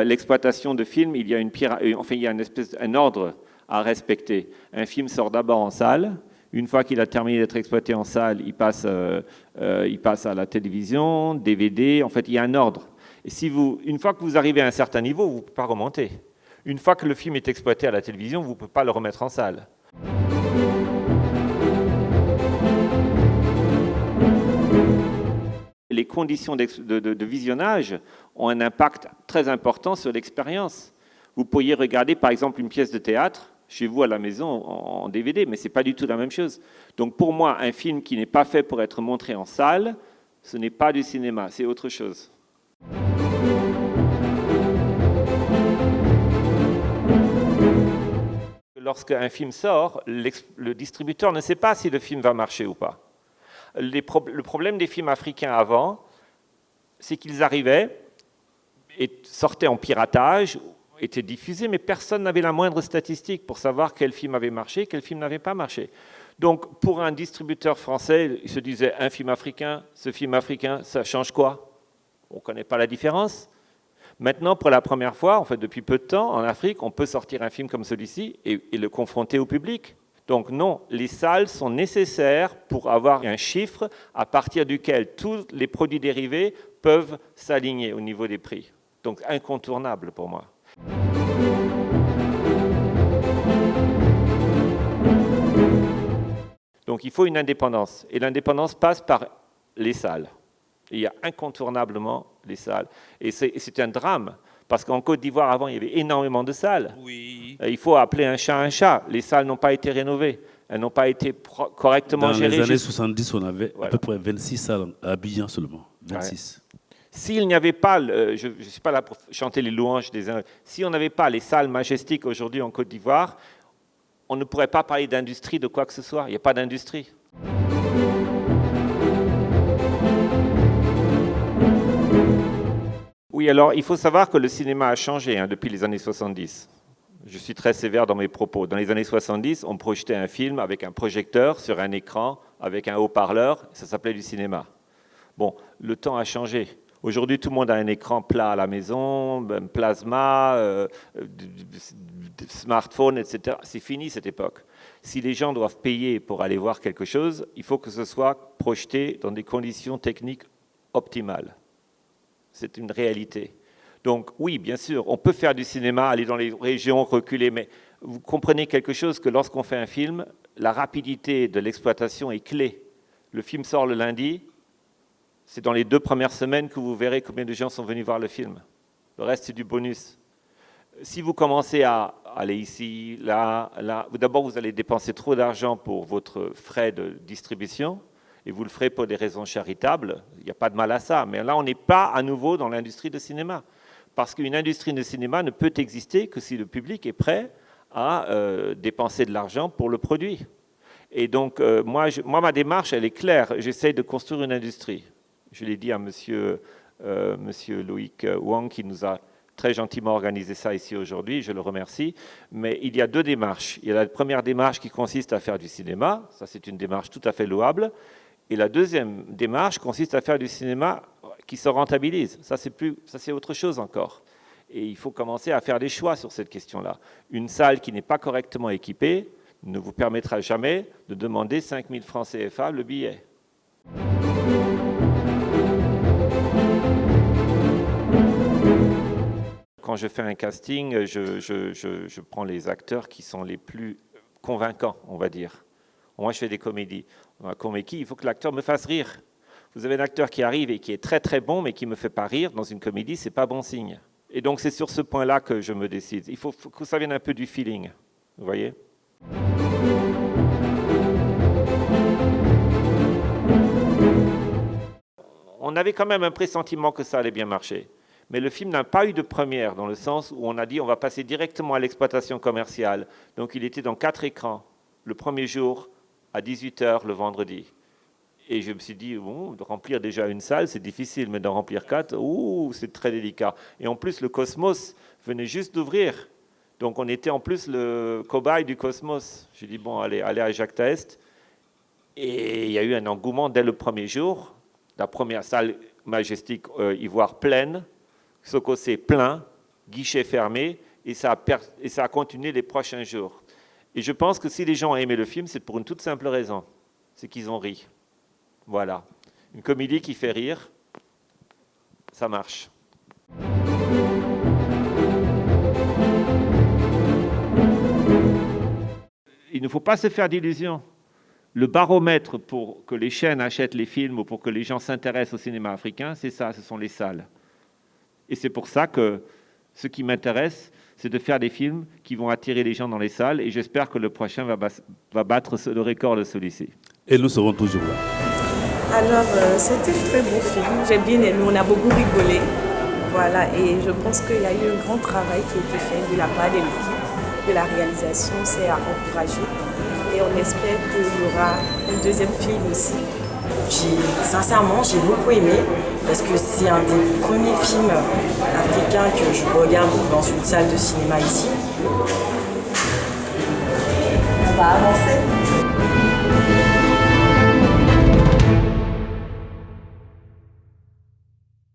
l'exploitation de films, il y a un ordre à respecter. Un film sort d'abord en salle. Une fois qu'il a terminé d'être exploité en salle, il passe à la télévision, DVD. En fait, il y a un ordre. Et une fois que vous arrivez à un certain niveau, vous ne pouvez pas remonter. Une fois que le film est exploité à la télévision, vous ne pouvez pas le remettre en salle. Les conditions de visionnage ont un impact très important sur l'expérience. Vous pourriez regarder par exemple une pièce de théâtre chez vous à la maison en DVD, mais ce n'est pas du tout la même chose. Donc pour moi, un film qui n'est pas fait pour être montré en salle, ce n'est pas du cinéma, c'est autre chose. Lorsqu'un film sort, le distributeur ne sait pas si le film va marcher ou pas. Le problème des films africains avant, c'est qu'ils arrivaient et sortaient en piratage, étaient diffusés, mais personne n'avait la moindre statistique pour savoir quel film avait marché, quel film n'avait pas marché. Donc, pour un distributeur français, il se disait, un film africain, ce film africain, ça change quoi? On ne connaît pas la différence. Maintenant, pour la première fois, en fait, depuis peu de temps, en Afrique, on peut sortir un film comme celui-ci et le confronter au public. Donc non, les salles sont nécessaires pour avoir un chiffre à partir duquel tous les produits dérivés peuvent s'aligner au niveau des prix. Donc incontournable pour moi. Donc il faut une indépendance. Et l'indépendance passe par les salles. Et il y a incontournablement les salles. Et c'est un drame. Parce qu'en Côte d'Ivoire, avant, il y avait énormément de salles. Oui. Il faut appeler un chat un chat. Les salles n'ont pas été rénovées. Elles n'ont pas été correctement gérées. Dans les années 70, on avait à peu près 26 salles à Abidjan seulement. 26. Ouais. S'il n'y avait pas, je ne suis pas là pour chanter les louanges des uns, si on n'avait pas les salles majestiques aujourd'hui en Côte d'Ivoire, on ne pourrait pas parler d'industrie, de quoi que ce soit. Il n'y a pas d'industrie. Oui, alors il faut savoir que le cinéma a changé depuis les années 70. Je suis très sévère dans mes propos. Dans les années 70, on projetait un film avec un projecteur sur un écran, avec un haut-parleur, ça s'appelait du cinéma. Bon, le temps a changé. Aujourd'hui, tout le monde a un écran plat à la maison, un plasma, smartphone, etc. C'est fini cette époque. Si les gens doivent payer pour aller voir quelque chose, il faut que ce soit projeté dans des conditions techniques optimales. C'est une réalité. Donc oui, bien sûr, on peut faire du cinéma, aller dans les régions reculées, mais vous comprenez quelque chose, que lorsqu'on fait un film, la rapidité de l'exploitation est clé. Le film sort le lundi, c'est dans les 2 premières semaines que vous verrez combien de gens sont venus voir le film. Le reste, c'est du bonus. Si vous commencez à aller ici, là, d'abord vous allez dépenser trop d'argent pour votre frais de distribution, et vous le ferez pour des raisons charitables, il n'y a pas de mal à ça. Mais là, on n'est pas à nouveau dans l'industrie de cinéma. Parce qu'une industrie de cinéma ne peut exister que si le public est prêt à dépenser de l'argent pour le produit. Et donc, moi, ma démarche, elle est claire. J'essaye de construire une industrie. Je l'ai dit à monsieur Loïc Wang, qui nous a très gentiment organisé ça ici aujourd'hui, je le remercie. Mais il y a 2 démarches. Il y a la première démarche qui consiste à faire du cinéma. Ça, c'est une démarche tout à fait louable. Et la deuxième démarche consiste à faire du cinéma qui se rentabilise. Ça, c'est autre chose encore. Et il faut commencer à faire des choix sur cette question-là. Une salle qui n'est pas correctement équipée ne vous permettra jamais de demander 5 000 francs CFA le billet. Quand je fais un casting, je prends les acteurs qui sont les plus convaincants, on va dire. Moi, je fais des comédies. Dans la comédie, il faut que l'acteur me fasse rire. Vous avez un acteur qui arrive et qui est très très bon, mais qui ne me fait pas rire dans une comédie, ce n'est pas bon signe. Et donc, c'est sur ce point-là que je me décide. Il faut que ça vienne un peu du feeling. Vous voyez ? On avait quand même un pressentiment que ça allait bien marcher. Mais le film n'a pas eu de première, dans le sens où on a dit on va passer directement à l'exploitation commerciale. Donc, il était dans 4 écrans. Le premier jour, à 18h le vendredi. Et je me suis dit, bon, de remplir déjà une salle, c'est difficile, mais d'en remplir 4, c'est très délicat. Et en plus, le Cosmos venait juste d'ouvrir. Donc on était en plus le cobaye du Cosmos. J'ai dit, bon, allez à Jacques Taest. Et il y a eu un engouement dès le premier jour. La première salle majestique Ivoire pleine, Sokosé plein, guichet fermé, et ça a continué les prochains jours. Et je pense que si les gens ont aimé le film, c'est pour une toute simple raison, c'est qu'ils ont ri. Voilà. Une comédie qui fait rire, ça marche. Il ne faut pas se faire d'illusions. Le baromètre pour que les chaînes achètent les films ou pour que les gens s'intéressent au cinéma africain, c'est ça, ce sont les salles. Et c'est pour ça que ce qui m'intéresse, c'est de faire des films qui vont attirer les gens dans les salles, et j'espère que le prochain va battre le record de celui-ci. Et nous serons toujours là. Alors, c'était un très beau film, j'ai bien aimé, on a beaucoup rigolé. Voilà, et je pense qu'il y a eu un grand travail qui a été fait de la part de l'équipe, de la réalisation, c'est à encourager. Et on espère qu'il y aura un deuxième film aussi. Sincèrement, j'ai beaucoup aimé parce que c'est un des premiers films africains que je regarde dans une salle de cinéma ici. On va avancer.